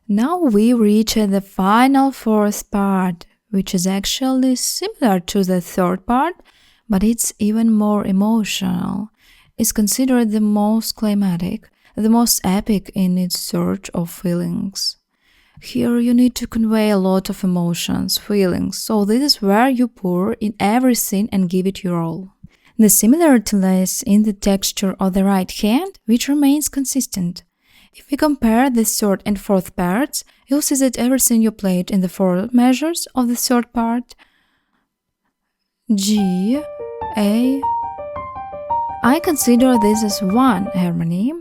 Now we reach the final fourth part, which is actually similar to the third part, but it's even more emotional. It's considered the most climatic, the most epic in its search of feelings. Here you need to convey a lot of emotions, feelings, so this is where you pour in everything and give it your all. The similarity lies in the texture of the right hand, which remains consistent. If we compare the third and fourth parts, you'll see that everything you played in the four measures of the third part, G, A, I consider this as one harmony,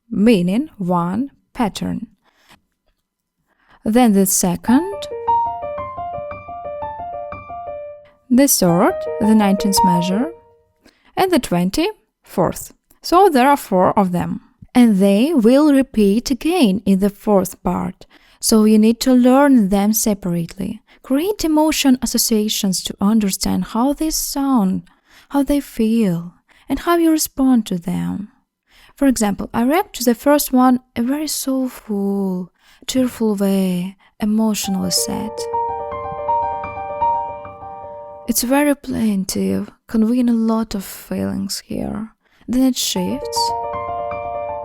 meaning one pattern. Then the second, the third, the 19th measure, and the 24th. So there are four of them. And they will repeat again in the fourth part. So you need to learn them separately. Create emotion associations to understand how they sound, how they feel, and how you respond to them. For example, I rap to the first one a very soulful, cheerful way, emotionally sad. It's very plaintive, conveying a lot of feelings here. Then it shifts.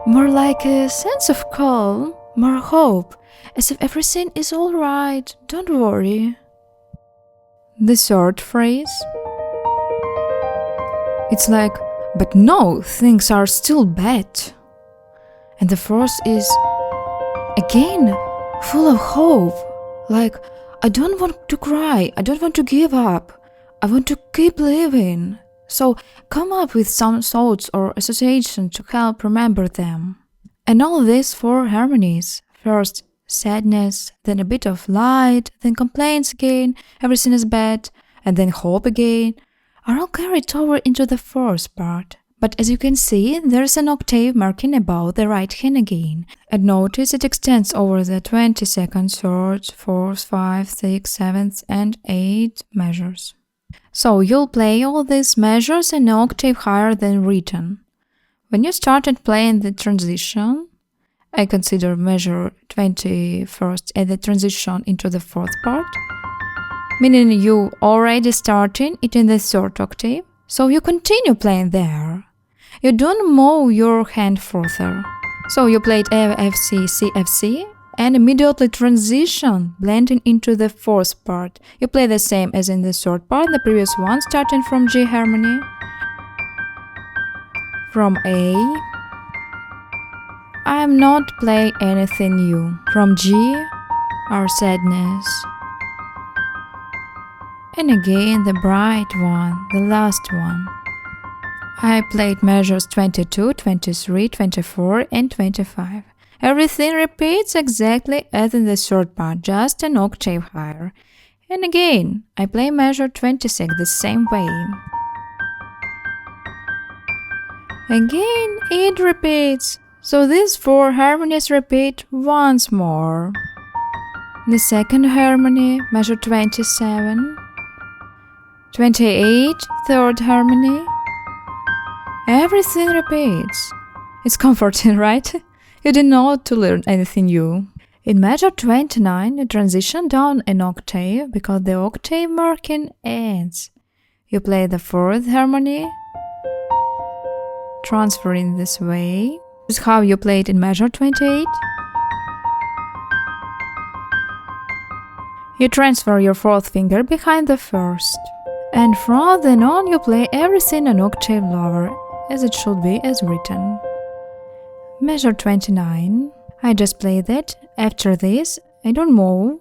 More like a sense of calm, more hope, as if everything is alright, don't worry. The third phrase. It's like, but no, things are still bad. And the fourth is, again, full of hope. Like, I don't want to cry, I don't want to give up. I want to keep living. So come up with some thoughts or associations to help remember them. And all these four harmonies, first sadness, then a bit of light, then complaints again, everything is bad, and then hope again, are all carried over into the fourth part. But as you can see, there is an octave marking above the right hand again. And notice it extends over the 22nd, 3rd, 4th, 5th, 6th, 7th, and 8th measures. So you'll play all these measures an octave higher than written. When you started playing the transition, I consider measure 21st as the transition into the fourth part, meaning you already starting it in the third octave, so you continue playing there. You don't move your hand further. So you played F, F, C, C, F, C, and immediately transition, blending into the fourth part. You play the same as in the third part, the previous one, starting from G harmony. From A, I'm not playing anything new. From G, our sadness. And again the bright one, the last one. I played measures 22, 23, 24, and 25. Everything repeats exactly as in the third part, just an octave higher. And again, I play measure 26 the same way. Again, it repeats. So these four harmonies repeat once more. The second harmony, measure 27. 28, third harmony. Everything repeats. It's comforting, right? You didn't know to learn anything new. In measure 29, you transition down an octave because the octave marking ends. You play the fourth harmony, transferring this way. This is how you play it in measure 28. You transfer your fourth finger behind the first. And from then on you play everything an octave lower, as it should be as written. Measure 29. I just play that. After this, I don't move.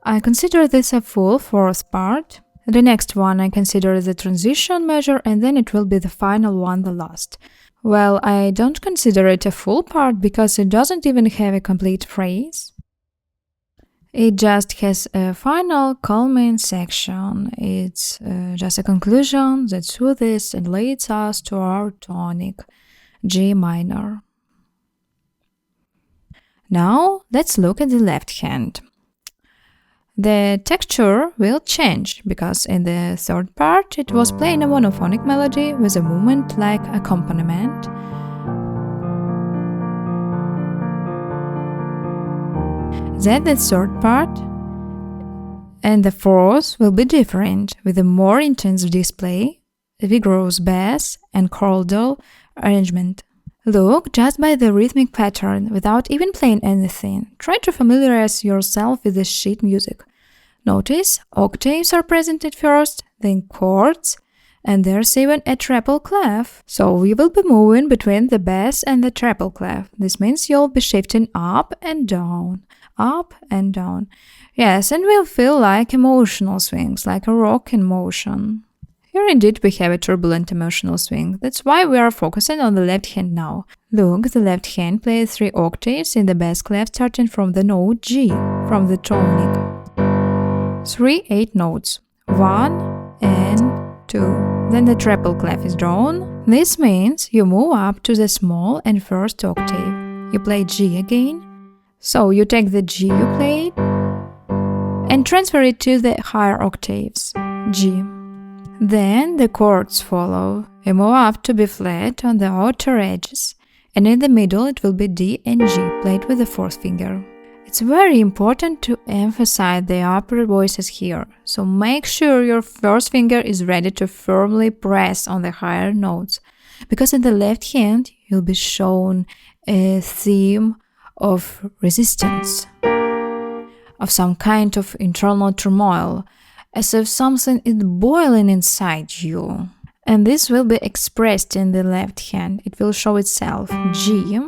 I consider this a full fourth part. The next one I consider the transition measure, and then it will be the final one, the last. Well, I don't consider it a full part because it doesn't even have a complete phrase. It just has a final calming section. It's just a conclusion that soothes and leads us to our tonic, G minor. Now, let's look at the left hand. The texture will change because in the third part it was playing a monophonic melody with a movement-like accompaniment. Then the third part and the fourth will be different, with a more intense display, vigorous bass and chordal arrangement. Look just by the rhythmic pattern without even playing anything. Try to familiarize yourself with the sheet music. Notice octaves are present at first, then chords, and there's even a treble clef. So we will be moving between the bass and the treble clef. This means you'll be shifting up and down, up and down. Yes, and we'll feel like emotional swings, like a rock in motion. Here indeed we have a turbulent emotional swing. That's why we are focusing on the left hand now. Look, the left hand plays 3 octaves in the bass clef starting from the note G, from the tonic. 3 8 notes, 1 and 2. Then the treble clef is drawn. This means you move up to the small and first octave. You play G again. So you take the G you played and transfer it to the higher octaves, G. Then the chords follow. You move up to B flat on the outer edges, and in the middle it will be D and G played with the fourth finger. It's very important to emphasize the upper voices here, so make sure your first finger is ready to firmly press on the higher notes, because in the left hand you'll be shown a theme of resistance, of some kind of internal turmoil, as if something is boiling inside you. And this will be expressed in the left hand. It will show itself G,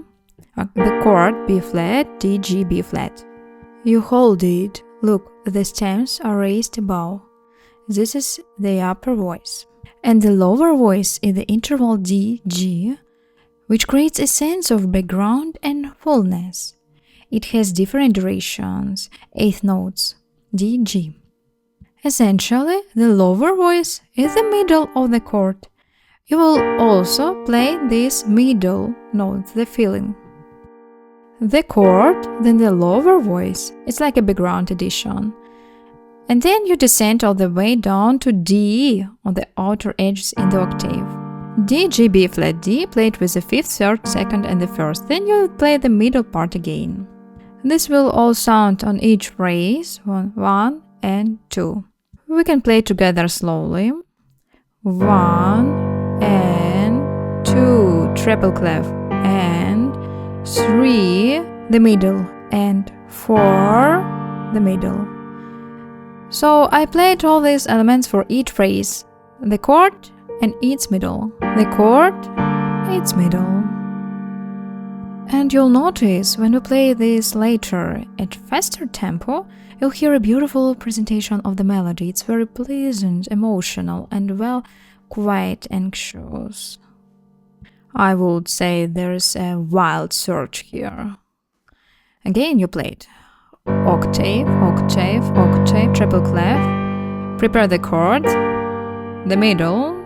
the chord B flat, D, G, B flat. You hold it. Look, the stems are raised above. This is the upper voice. And the lower voice is the interval D, G, which creates a sense of background and fullness. It has different durations, 8 notes, D, G. Essentially, the lower voice is the middle of the chord. You will also play this middle note, the filling. The chord, then the lower voice. It's like a background addition. And then you descend all the way down to D on the outer edges in the octave. D, G, B flat, D, played with the 5th, 3rd, 2nd and the 1st. Then you play the middle part again. This will all sound on each phrase, 1 and 2. We can play together slowly. 1 and 2, treble clef, and 3, the middle, and 4, the middle. So I played all these elements for each phrase, the chord and its middle, the chord, its middle. And you'll notice when we play this later at faster tempo, you'll hear a beautiful presentation of the melody. It's very pleasant, emotional, and well, quite anxious. I would say there's a wild surge here. Again, you played octave, octave, octave, treble clef. Prepare the chord, the middle,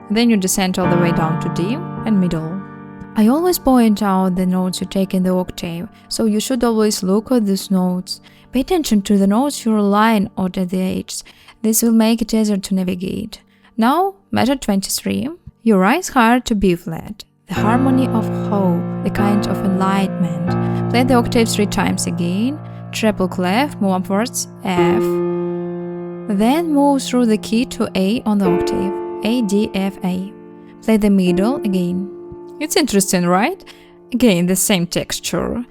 then you descend all the way down to D and middle. I always point out the notes you take in the octave, so you should always look at these notes. Pay attention to the notes you're relying on at the edges. This will make it easier to navigate. Now, measure 23. You rise higher to B flat, the harmony of hope, the kind of enlightenment. Play the octave 3 times again. Treble clef, move upwards, F. Then move through the key to A on the octave, A, D, F, A. Play the middle again. It's interesting, right? Again, the same texture.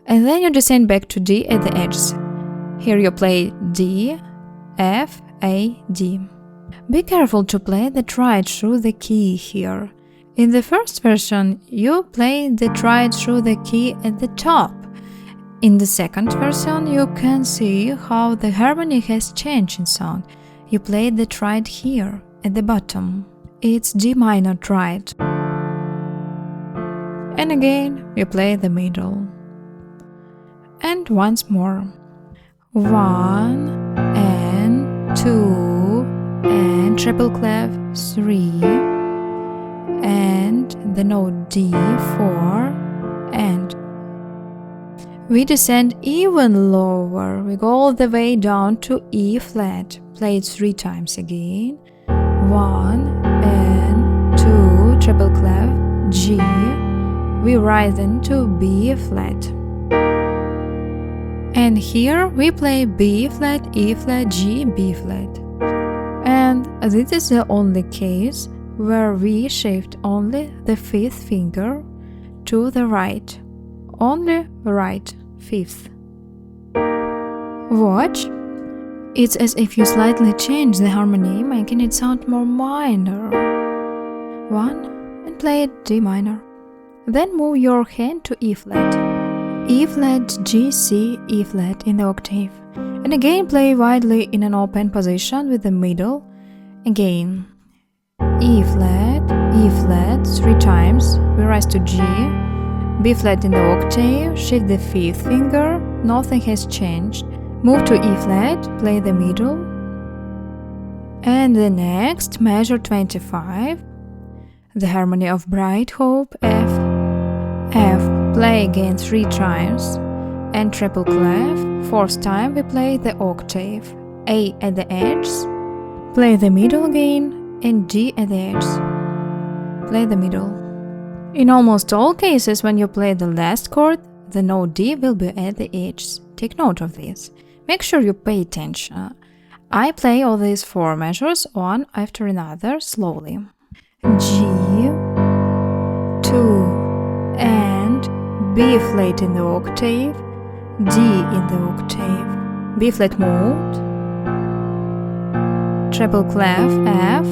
And then you descend back to D at the edges. Here you play D, F, A, D. Be careful to play the triad through the key here. In the first version, you play the triad through the key at the top. In the second version, you can see how the harmony has changed in sound. You play the triad here, at the bottom. It's D minor triad. And again, you play the middle. And once more. 1 and 2 and treble clef 3 and the note D 4 and we descend even lower. We go all the way down to E flat. Play it 3 times again. 1 and 2 treble clef G. We rise into B flat. And here we play B flat, E flat, G, B flat. And this is the only case where we shift only the fifth finger to the right. Only right fifth. Watch. It's as if you slightly change the harmony, making it sound more minor. 1 and play it D minor. Then move your hand to E flat. E flat, G, C, E flat in the octave. And again play widely in an open position with the middle. Again. E flat, 3 times. We rise to G. B flat in the octave, shift the fifth finger, nothing has changed. Move to E flat, play the middle. And the next, measure 25. The harmony of Bright Hope, F. F, play again 3 times. And triple clef, 4th time we play the octave. A at the edge, play the middle again, and D at the edge. Play the middle. In almost all cases, when you play the last chord, the note D will be at the edge. Take note of this. Make sure you pay attention. I play all these 4 measures one after another slowly. G, 2, and B flat in the octave, D in the octave, B flat moved, triple clef F,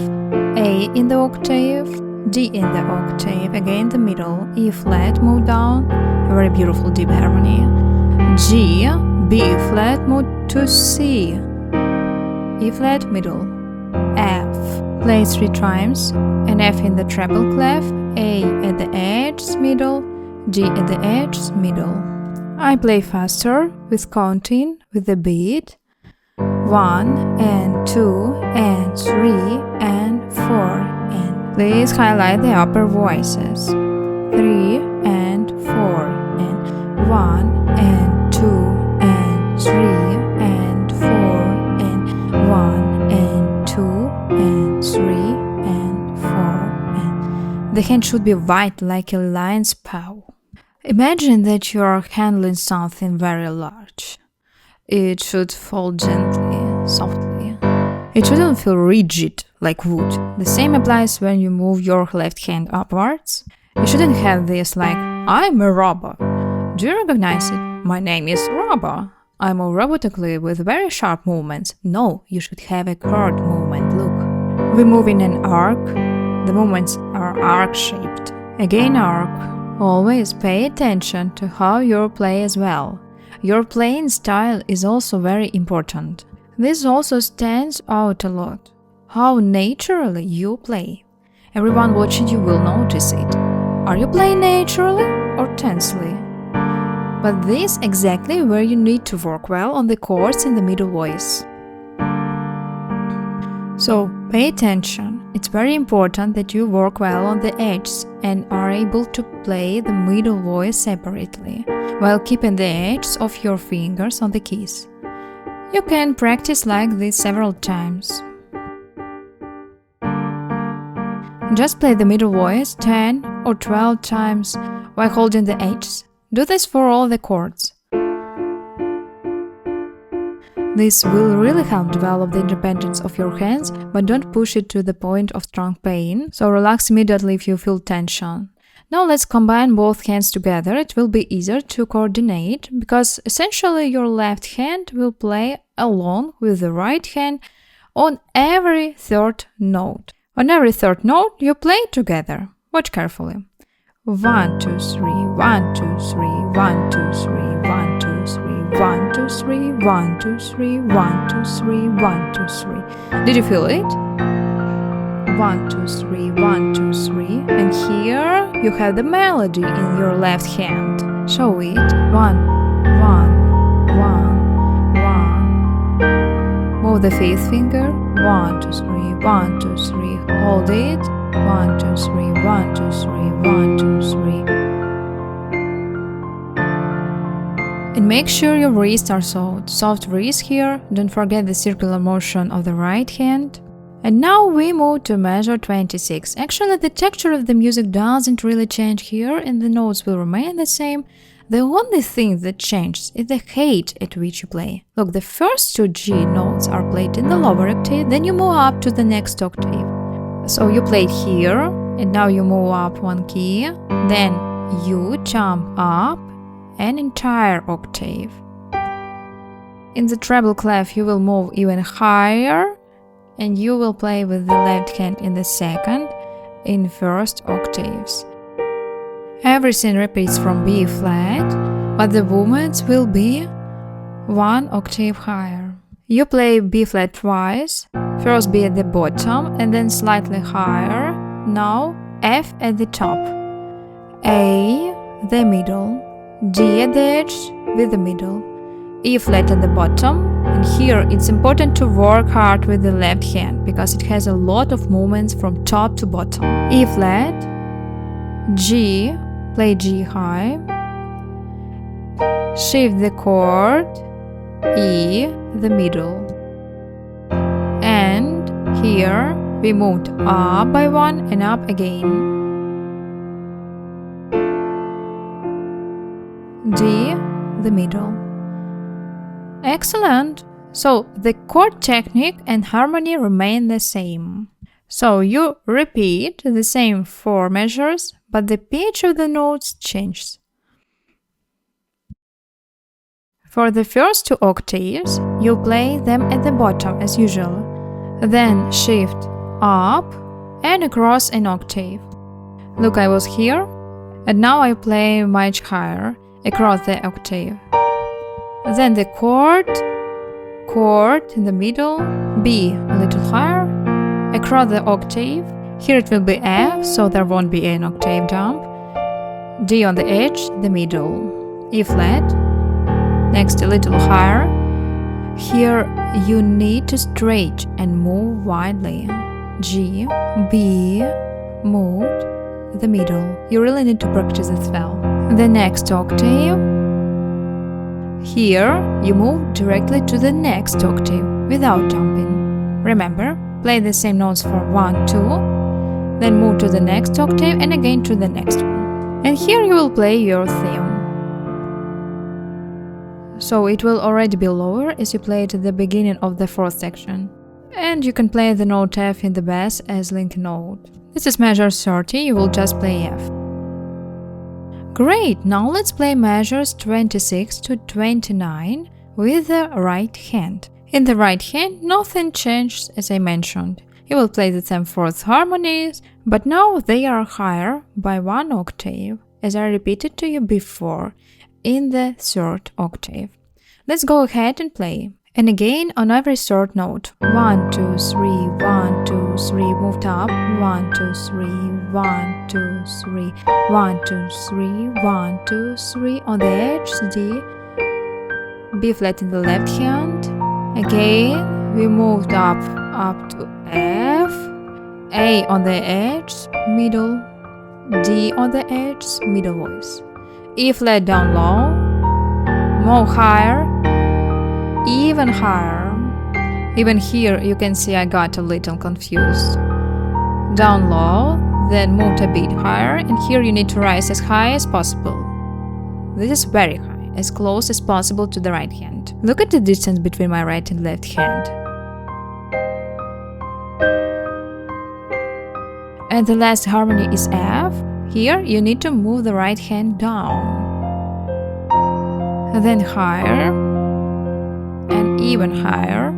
A in the octave, D in the octave, again the middle, E flat moved down, a very beautiful deep harmony, G, B flat moved to C, E flat middle, F, play 3 times, and F in the treble clef, A at the edge middle, G at the edge middle. I play faster with counting with the beat 1 and 2 and 3 and 4, and please highlight the upper voices 3 and 4 and 1 and 2 and 3 and 4 and 1 and 2 and 3 and 4, and the hand should be wide like a lion's paw. Imagine that you are handling something very large. It should fall gently, softly. It shouldn't feel rigid like wood. The same applies when you move your left hand upwards. You shouldn't have this like, I'm a robber. Do you recognize it? My name is Robber. I move robotically with very sharp movements. No, you should have a curved movement, look. We move in an arc. The movements are arc-shaped. Again arc. Always pay attention to how you play as well. Your playing style is also very important. This also stands out a lot. How naturally you play. Everyone watching you will notice it. Are you playing naturally or tensely? But this exactly where you need to work well on the chords in the middle voice. So pay attention. It's very important that you work well on the edges and are able to play the middle voice separately, while keeping the edges of your fingers on the keys. You can practice like this several times. Just play the middle voice 10 or 12 times while holding the edges. Do this for all the chords. This will really help develop the independence of your hands, but don't push it to the point of strong pain, so relax immediately if you feel tension. Now let's combine both hands together. It will be easier to coordinate, because essentially your left hand will play along with the right hand on every third note. On every third note, you play together. Watch carefully. 1, 2, 3, 1, 2, 3, 1, 2, 3, 1, 2, 3, 1, 2, 3, 1, 2, 3, 1, 2, 3, 1, 2, 3. Did you feel it? 1, 2, 3, 1, 2, 3. And here you have the melody in your left hand. Show it. 1, 1, 1, 1. Move the fifth finger. 1, 2, 3, 1, 2, 3. Hold it. 1, 2, 3, 1, 2, 3, 1, 2, 3. And make sure your wrists are soft wrists here. Don't forget the circular motion of the right hand. And now we move to measure 26. Actually, the texture of the music doesn't really change here, and the notes will remain the same. The only thing that changes is the height at which you play. Look, the first two G notes are played in the lower octave, then you move up to the next octave. So you played here, and now you move up one key, then you jump up an entire octave. In the treble clef, you will move even higher, and you will play with the left hand in the second, in first octaves. Everything repeats from B flat, but the movements will be one octave higher. You play B flat twice, first B at the bottom and then slightly higher, now F at the top, A, the middle, D at the edge with the middle, E flat at the bottom, and here it's important to work hard with the left hand because it has a lot of movements from top to bottom. E flat, G, play G high, shift the chord, E, the middle, and here we moved up by one and up again. D, the middle. Excellent! So the chord technique and harmony remain the same. So you repeat the same 4 measures, but the pitch of the notes changes. For the first 2 octaves, you play them at the bottom as usual, then shift up and across an octave. Look, I was here, and now I play much higher across the octave. Then the chord in the middle, B a little higher, across the octave. Here it will be F, so there won't be an octave jump. D on the edge, the middle. E flat, next a little higher. Here you need to stretch and move widely. G, B, moved, the middle. You really need to practice as well. The next octave. Here you move directly to the next octave without jumping. Remember, play the same notes for 1, 2, then move to the next octave and again to the next one. And here you will play your theme. So it will already be lower as you play it at the beginning of the 4th section. And you can play the note F in the bass as link note. This is measure 30, you will just play F. Great, now let's play measures 26 to 29 with the right hand. In the right hand, nothing changed as I mentioned. You will play the same 4th harmonies, but now they are higher by 1 octave, as I repeated to you before, in the 3rd octave. Let's go ahead and play. And again on every 3rd note. 1, 2, 3, 1, 2, 3, moved up. 1, 2, 3, 1, 2, 3, 1, 2, 3, 1, 2, 3. On the edge, D. B flat in the left hand. Again, we moved up to F. A on the edge, middle. D on the edge, middle voice. E flat down low. More higher. Even higher. Even here you can see I got a little confused. Down low, then moved a bit higher, and here you need to rise as high as possible. This is very high, as close as possible to the right hand. Look at the distance between my right and left hand. And the last harmony is F. Here you need to move the right hand down. Then higher. And even higher.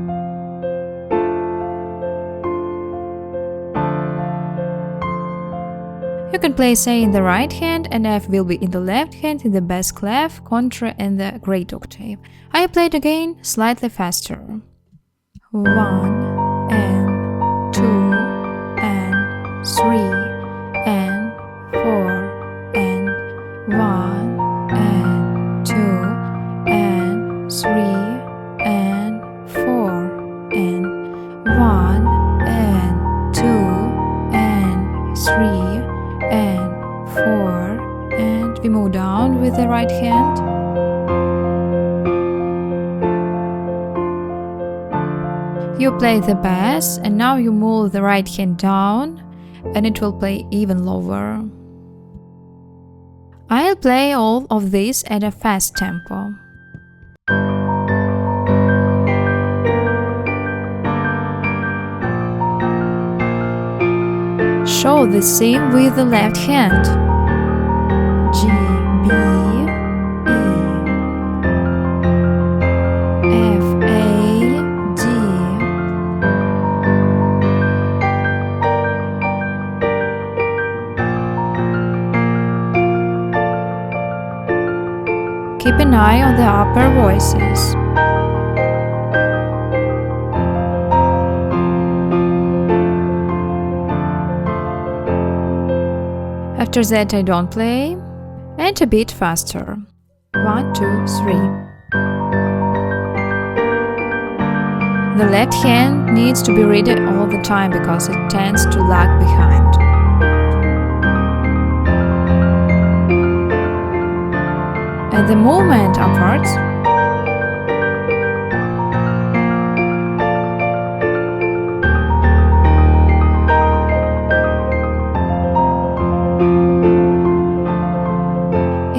You can play A in the right hand and F will be in the left hand in the bass clef, contra and the great octave. I play it again slightly faster. 1 and 2 and 3 and 4 and 1 and 2 and 3 and 4 and 1 and 2 and 3 and 4 and we move down with the right hand. You play the bass and now you move the right hand down and it will play even lower. I'll play all of this at a fast tempo. Show the same with the left hand. G, B, E, F, A, D. Keep an eye on the upper voices. After that I don't play, and a bit faster. 1, 2, 3. The left hand needs to be ready all the time because it tends to lag behind. And the movement upwards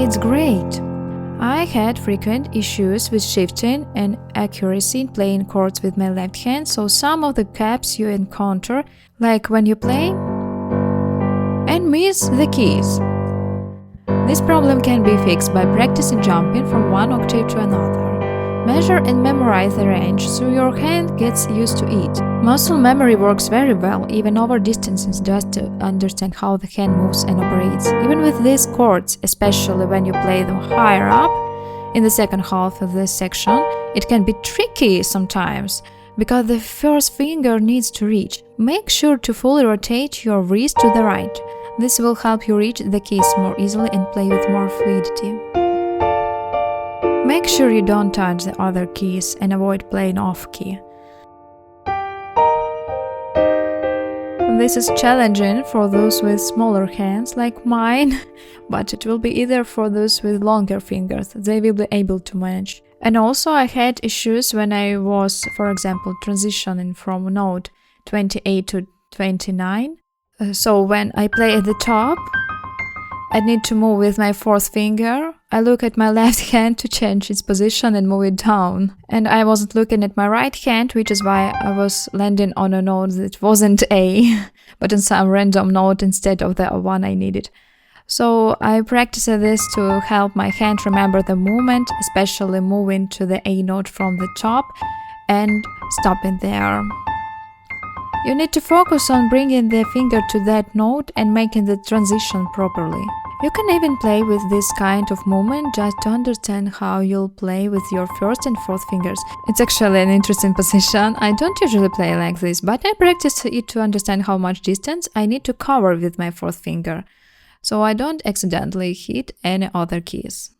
it's great. I had frequent issues with shifting and accuracy in playing chords with my left hand, so some of the gaps you encounter, like when you play and miss the keys. This problem can be fixed by practicing jumping from one octave to another. Measure and memorize the range so your hand gets used to it. Muscle memory works very well, even over distances, just to understand how the hand moves and operates. Even with these chords, especially when you play them higher up, in the second half of this section, it can be tricky sometimes, because the first finger needs to reach. Make sure to fully rotate your wrist to the right. This will help you reach the keys more easily and play with more fluidity. Make sure you don't touch the other keys and avoid playing off-key. This is challenging for those with smaller hands like mine, but it will be easier for those with longer fingers. They will be able to manage. And also I had issues when I was, for example, transitioning from note 28 to 29. So when I play at the top, I need to move with my fourth finger. I look at my left hand to change its position and move it down. And I wasn't looking at my right hand, which is why I was landing on a note that wasn't A, but on some random note instead of the one I needed. So I practiced this to help my hand remember the movement, especially moving to the A note from the top and stopping there. You need to focus on bringing the finger to that note and making the transition properly. You can even play with this kind of movement just to understand how you'll play with your first and fourth fingers. It's actually an interesting position. I don't usually play like this, but I practice it to understand how much distance I need to cover with my fourth finger, so I don't accidentally hit any other keys.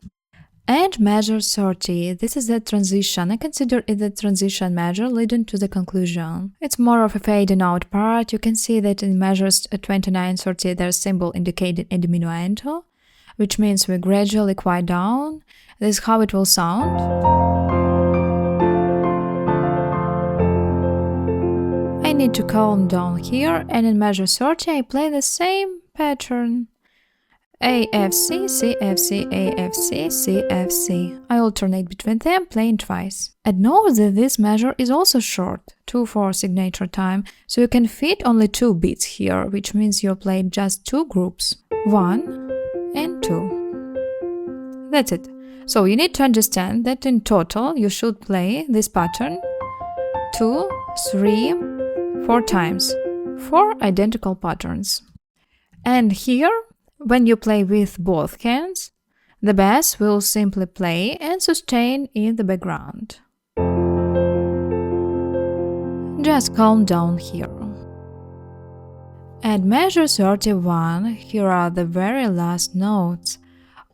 And measure 30. This is the transition. I consider it the transition measure leading to the conclusion. It's more of a fading out part. You can see that in measures 29-30 there's a symbol indicating a diminuendo, which means we gradually quiet down. This is how it will sound. I need to calm down here, and in measure 30 I play the same pattern. A, F, C, C, F, C, A, F, C, C, F, C. I alternate between them, playing twice. And note that this measure is also short, 2/4 signature time, so you can fit only 2 beats here, which means you're playing just 2 groups, 1 and 2. That's it. So you need to understand that in total you should play this pattern 2, 3, 4 times, 4 identical patterns. And here, when you play with both hands, the bass will simply play and sustain in the background. Just calm down here. At measure 31, here are the very last notes.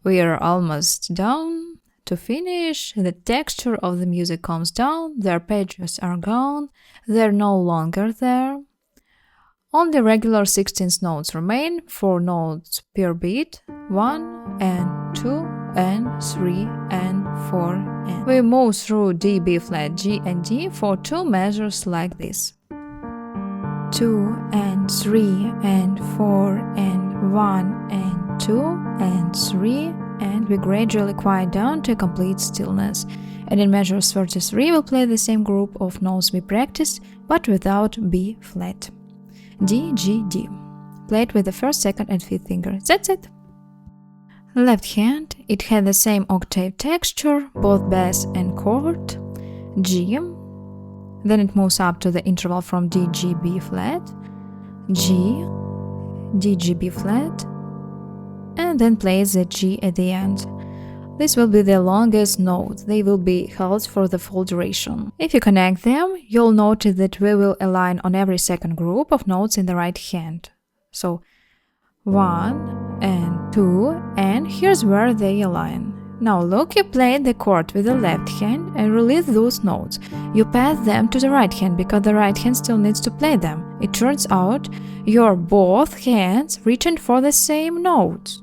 We are almost done. To finish, the texture of the music comes down, the arpeggios are gone, they're no longer there. Only regular 16th notes remain, 4 notes per beat, 1 and 2 and 3 and 4 and. We move through D, B flat, G and D for 2 measures like this. 2 and 3 and 4 and 1 and 2 and 3, and we gradually quiet down to a complete stillness. And in measures 33 we'll play the same group of notes we practiced, but without B flat. D, G, D. Play it with the first, second and fifth finger. That's it. Left hand, it had the same octave texture, both bass and chord. G. Then it moves up to the interval from D, G, B flat, G, D, G, B flat, and then plays the G at the end. This will be the longest note. They will be held for the full duration. If you connect them, you'll notice that we will align on every second group of notes in the right hand. So 1 and 2, and here's where they align. Now look, you played the chord with the left hand and release those notes. You pass them to the right hand because the right hand still needs to play them. It turns out your both hands reaching for the same notes.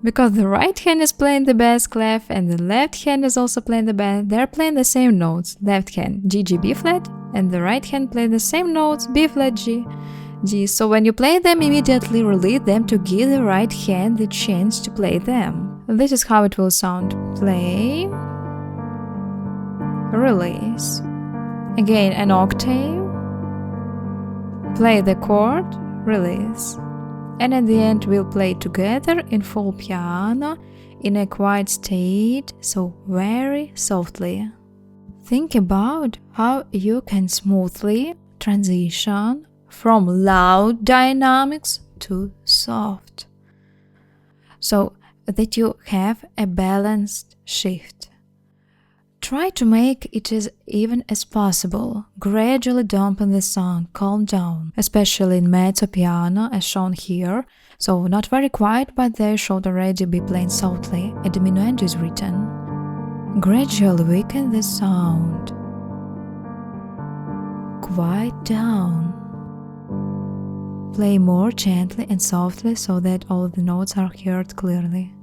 Because the right hand is playing the bass clef and the left hand is also playing the bass, they're playing the same notes. Left hand G, G, B flat, and the right hand play the same notes B flat, G, G. So when you play them, immediately release them to give the right hand the chance to play them. This is how it will sound. Play, release. Again an octave, play the chord, release. And at the end we'll play together in full piano in a quiet state, so very softly. Think about how you can smoothly transition from loud dynamics to soft, so that you have a balanced shift. Try to make it as even as possible. Gradually dampen the sound, calm down, especially in mezzo piano as shown here, so not very quiet, but they should already be playing softly. A diminuendo is written. Gradually weaken the sound. Quiet down. Play more gently and softly so that all the notes are heard clearly.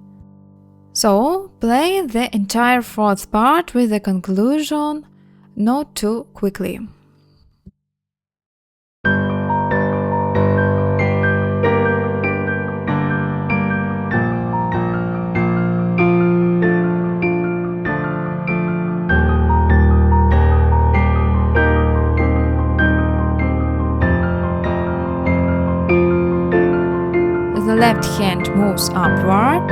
So, play the entire fourth part with the conclusion not too quickly. The left hand moves upward.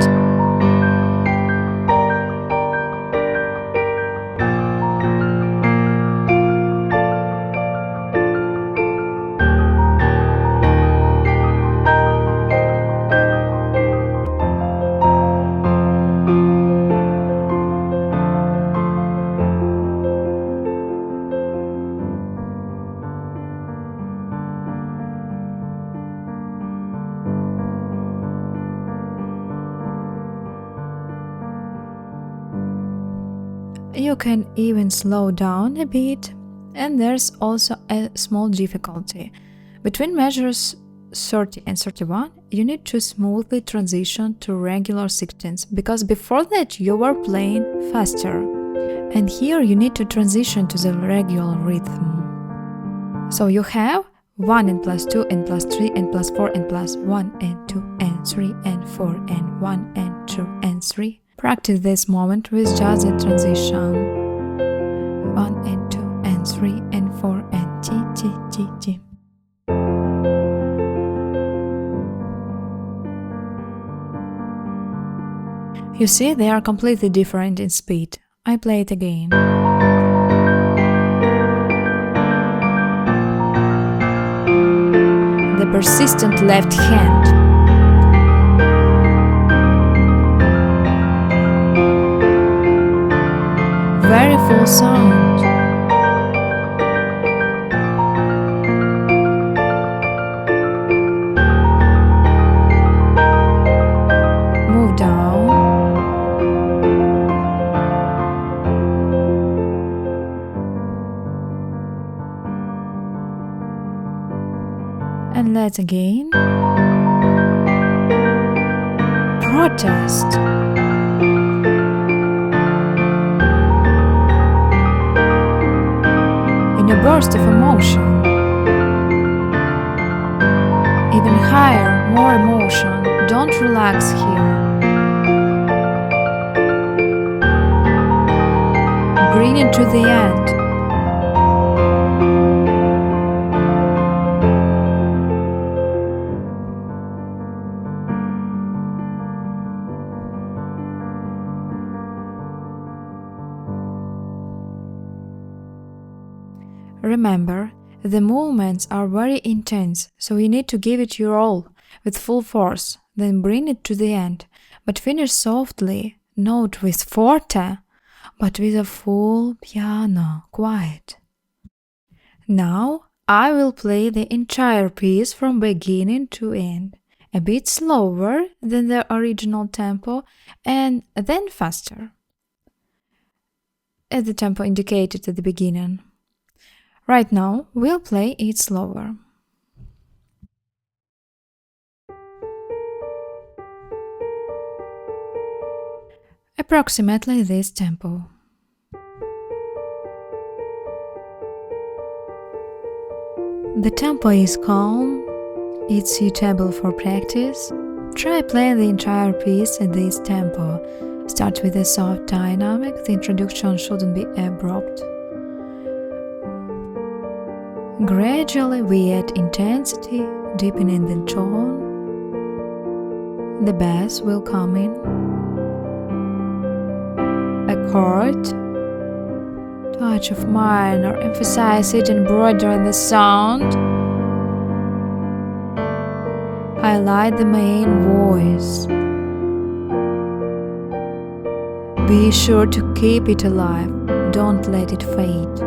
You can even slow down a bit, and there's also a small difficulty. Between measures 30 and 31, you need to smoothly transition to regular sixteenths, because before that you were playing faster. And here you need to transition to the regular rhythm. So you have 1 and plus 2 and plus 3 and plus 4 and plus 1 and 2 and 3 and 4 and 1 and 2 and 3. Practice this moment with just the transition. 1 and 2 and 3 and 4 and T, T, T, T. You see, they are completely different in speed. I play it again. The persistent left hand. Very full sound. Move down. And let's again. Protest. In a burst of emotion. Even higher, more emotion. don't relax here. Bring it to the end. Remember, the movements are very intense, so you need to give it your all, with full force, then bring it to the end, but finish softly, not with forte, but with a full piano, quiet. Now I will play the entire piece from beginning to end, a bit slower than the original tempo and then faster, at the tempo indicated at the beginning. Right now, we'll play it slower. Approximately this tempo. The tempo is calm, it's suitable for practice. Try playing the entire piece at this tempo. Start with a soft dynamic, the introduction shouldn't be abrupt. Gradually we add intensity, deepening the tone. The bass will come in. A chord, touch of minor, emphasize it and broaden the sound. Highlight the main voice. Be sure to keep it alive, don't let it fade.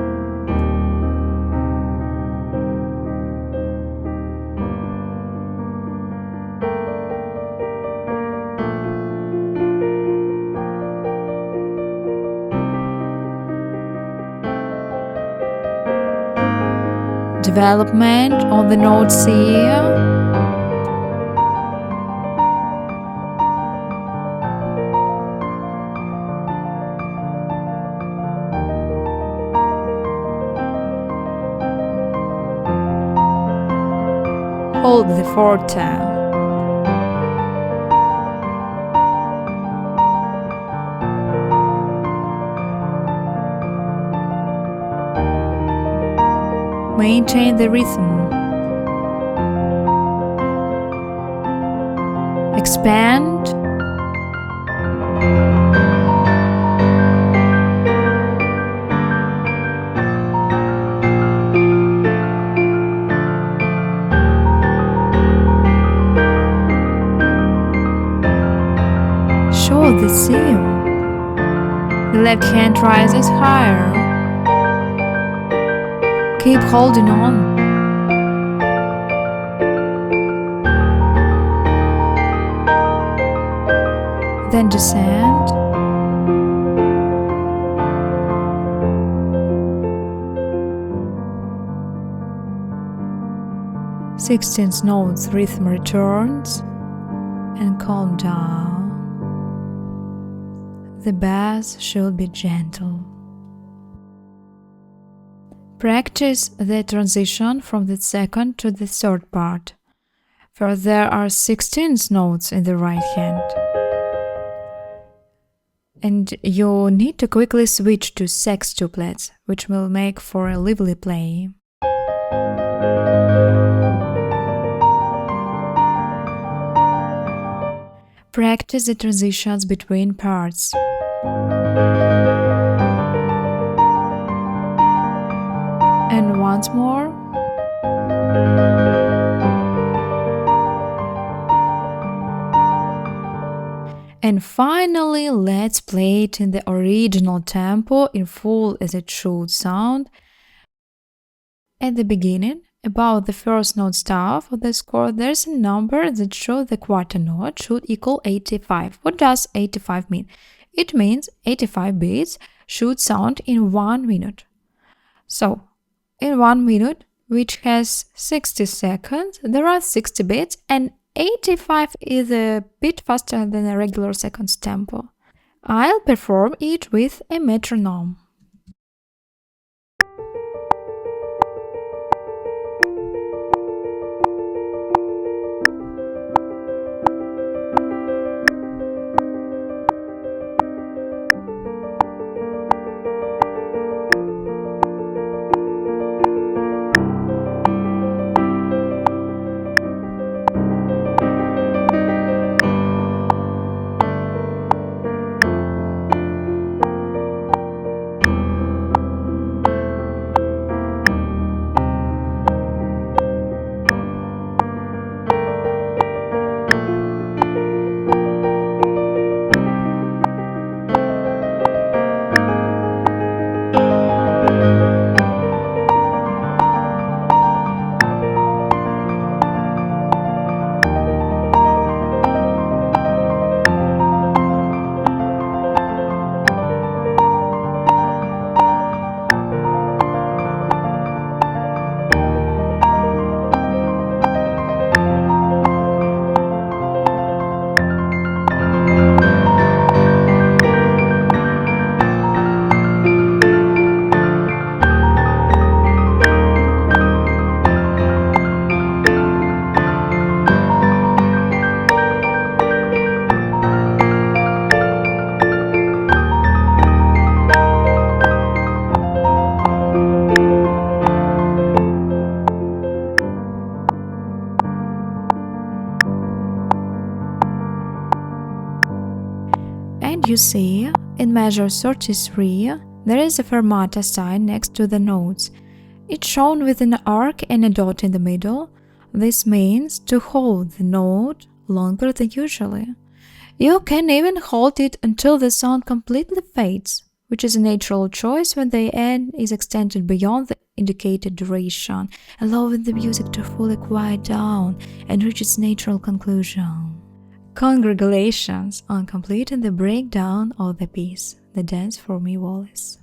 Development on the notes here. Hold the forte. Maintain the rhythm. Expand. Show the seal. The left hand rises higher. Keep holding on. Then descend. Sixteenth notes rhythm returns and calm down. The bass should be gentle. Practice the transition from the second to the third part, for there are 16 notes in the right hand. And you need to quickly switch to sextuplets, which will make for a lively play. Practice the transitions between parts. And once more. And finally, let's play it in the original tempo in full as it should sound. At the beginning, about the first note staff of the score, there's a number that shows the quarter note should equal 85. What does 85 mean? It means 85 beats should sound in 1 minute. So, in 1 minute, which has 60 seconds, there are 60 beats, and 85 is a bit faster than a regular seconds tempo. I'll perform it with a metronome. you see, in measure 33, there is a fermata sign next to the notes. It's shown with an arc and a dot in the middle. This means to hold the note longer than usually. You can even hold it until the sound completely fades, which is a natural choice when the end is extended beyond the indicated duration, allowing the music to fully quiet down and reach its natural conclusion. Congratulations on completing the breakdown of the piece, the dance For Me Wallis.